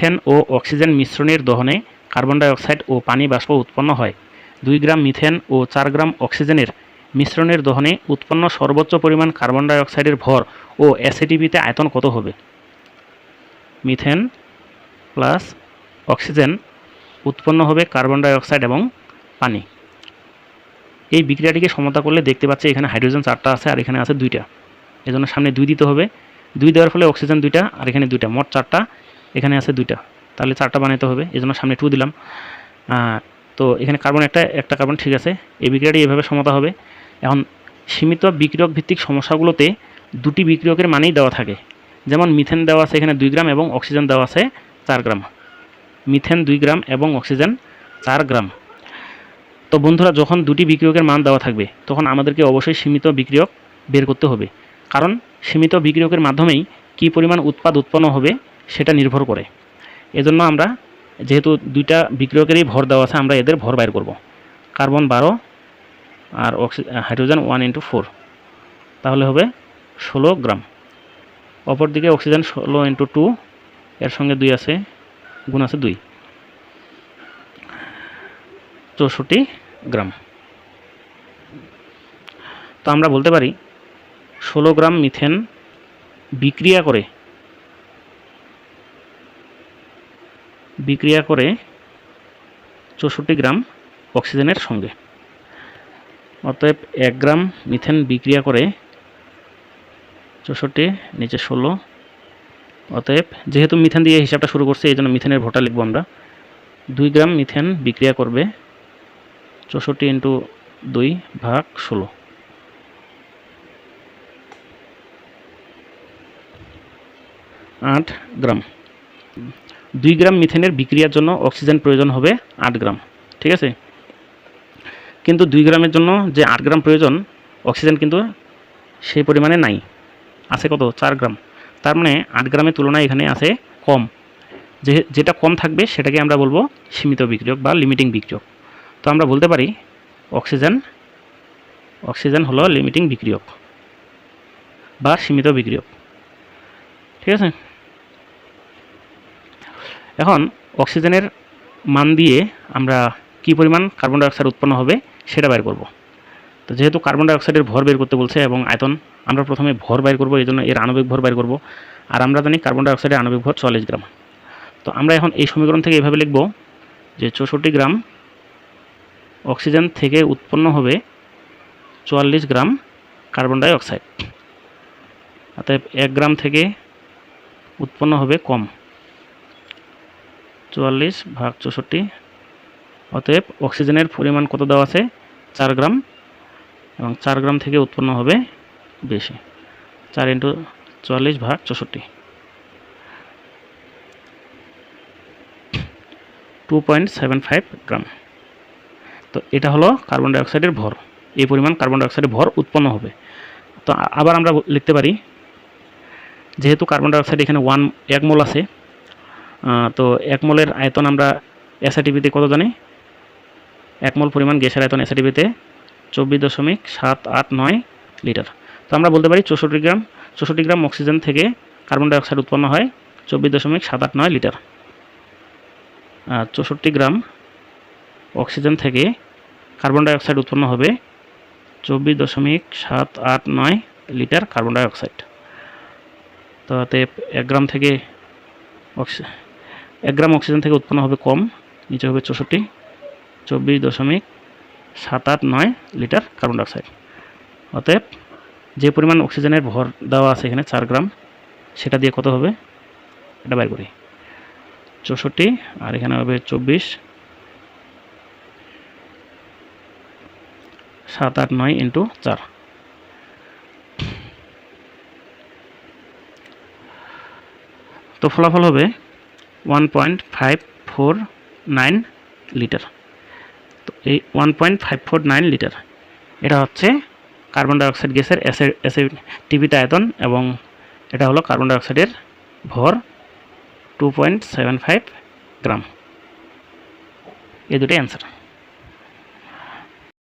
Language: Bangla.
মিথেন ও অক্সিজেন মিশ্রণের দহনে কার্বন ডাই অক্সাইড ও পানি বাষ্প উৎপন্ন হয়। 2 গ্রাম মিথেন ও 4 গ্রাম অক্সিজেনের মিশ্রণের দহনে উৎপন্ন সর্বোচ্চ পরিমাণ কার্বন ডাই অক্সাইডের ভর ও অ্যাসিটিভিতে আয়তন কত হবে? মিথেন প্লাস অক্সিজেন উৎপন্ন হবে কার্বন ডাই অক্সাইড এবং পানি। এই বিক্রিয়াটিকে সমতা করলে দেখতে পাচ্ছি এখানে হাইড্রোজেন 4টা আছে আর এখানে আছে 2টা, এজন্য সামনে 2 দিতে হবে। 2 দেওয়ার ফলে অক্সিজেন 2টা আর এখানে 2টা, মোট 4টা, এখানে আছে 2টা, তাহলে 4টা বানাতে হবে, এজন্য সামনে 2 দিলাম। তো এখানে কার্বন একটা কার্বন, ঠিক আছে। এই বিক্রিয়াটি এভাবে সমতা হবে। এখন সীমিত বিক্রিয়ক ভিত্তিক সমস্যাগুলোতে 2টি বিক্রিয়কের মানেই দেওয়া থাকে, যেমন মিথেন দেওয়া আছে এখানে 2 গ্রাম এবং অক্সিজেন দেওয়া আছে 4 গ্রাম। মিথেন 2 গ্রাম এবং অক্সিজেন 4 গ্রাম। তো বন্ধুরা, যখন 2টি বিক্রিয়কের মান দেওয়া থাকবে তখন আমাদেরকে অবশ্যই সীমিত বিক্রিয়ক বের করতে হবে, কারণ সীমিত বিক্রিয়কের মাধ্যমেই কী পরিমাণ উৎপন্ন হবে সেটা নির্ভর করে। এজন্য আমরা যেহেতু 2টা বিক্রিয়কেরই ভর দেওয়া আছে, আমরা এদের ভর বাইর করব। কার্বন 12 আর হাইড্রোজেন 1 × 4, তাহলে হবে 16 গ্রাম। অপরদিকে অক্সিজেন 16 × 2, এর সঙ্গে 2 আছে, গুণ আছে 2, 64 গ্রাম। তো আমরা বলতে পারি 16 গ্রাম মিথেন বিক্রিয়া করে 64 গ্রাম অক্সিজেনের সঙ্গে। অতএব 1 গ্রাম মিথেন বিক্রিয়া করে 64 নিচে 16, অতএব যেহেতু মিথেন দিয়ে হিসাবটা শুরু করছে এই জন্য মিথেনের ভরটা লিখব আমরা। 2 গ্রাম মিথেন বিক্রিয়া করবে 64 × 2 ভাগ 16, 8 গ্রাম। 2 গ্রাম মিথেনের বিক্রিয়ার জন্য অক্সিজেন প্রয়োজন হবে 8 গ্রাম, ঠিক আছে। কিন্তু 2 গ্রামের জন্য যে 8 গ্রাম প্রয়োজন, অক্সিজেন কিন্তু সেই পরিমাণে নাই, আছে কত? 4 গ্রাম। তার মানে 8 গ্রামের তুলনায় এখানে আছে কম। যেটা কম থাকবে সেটাকে আমরা বলবো সীমিত বিক্রিয়ক বা লিমিটিং বিক্রিয়ক। তো আমরা বলতে পারি অক্সিজেন হলো লিমিটিং বিক্রিয়ক বা সীমিত বিক্রিয়ক, ঠিক আছে। এখন অক্সিজেনের মান দিয়ে আমরা কী পরিমাণ কার্বন ডাই অক্সাইড উৎপন্ন হবে সেটা বের করব। তো যেহেতু কার্বন ডাই অক্সাইডের ভর বের করতে বলছে এবং আয়তন, আমরা প্রথমে ভর বের করব, এই জন্য এর আণবিক ভর বের করব। আর আমরা জানি কার্বন ডাই অক্সাইডের আণবিক ভর 44 গ্রাম। তো আমরা এখন এই সমীকরণ থেকে এভাবে লিখব যে 64 গ্রাম অক্সিজেন থেকে উৎপন্ন হবে 44 গ্রাম কার্বন ডাই অক্সাইড। অতএব 1 গ্রাম থেকে উৎপন্ন হবে কম, 44 ভাগ 64। অতএব অক্সিজেনের পরিমাণ কত দেওয়া আছে? 4 গ্রাম, এবং 4 গ্রাম থেকে উৎপন্ন হবে বেশি, 4 × 44 ভাগ 64, 2.75 গ্রাম। তো এটা হলো কার্বন ডাই অক্সাইডের ভর, এই পরিমাণ কার্বন ডাই অক্সাইডের ভর উৎপন্ন হবে। তো আবার আমরা লিখতে পারি, যেহেতু কার্বন ডাই অক্সাইড এখানে 1 মোল আছে, তো 1 মোলের আয়তন আমরা এসআইটিভিতে কত জানি? 1 মোল পরিমাণ গ্যাসের আয়তন এসআইটিভিতে 24.789 লিটার। তো আমরা বলতে পারি 64 গ্রাম অক্সিজেন থেকে কার্বন ডাই অক্সাইড উৎপন্ন হয় 24.789 লিটার। 64 গ্রাম অক্সিজেন থেকে কার্বন ডাই অক্সাইড উৎপন্ন হবে 24.789 লিটার কার্বন ডাই অক্সাইড। তো অতএব 1 গ্রাম অক্সিজেন থেকে উৎপন্ন হবে কম, নিচে হবে 24.789 লিটার কার্বন ডাই অক্সাইড। অতএব যে পরিমাণ অক্সিজেনের ভর দেওয়া আছে এখানে 4 গ্রাম, সেটা দিয়ে কত হবে এটা বের করি। 64 আর এখানে হবে 24.789 × 4, তো ফলাফল হবে 1.549 লিটার। তো এই 1.549 লিটার এটা হচ্ছে কার্বন ডাই অক্সাইড গ্যাসের অ্যাসিটিভিতে আয়তন, এবং এটা হলো কার্বন ডাই অক্সাইডের ভর 2.75 গ্রাম। এই দুটোই অ্যান্সার।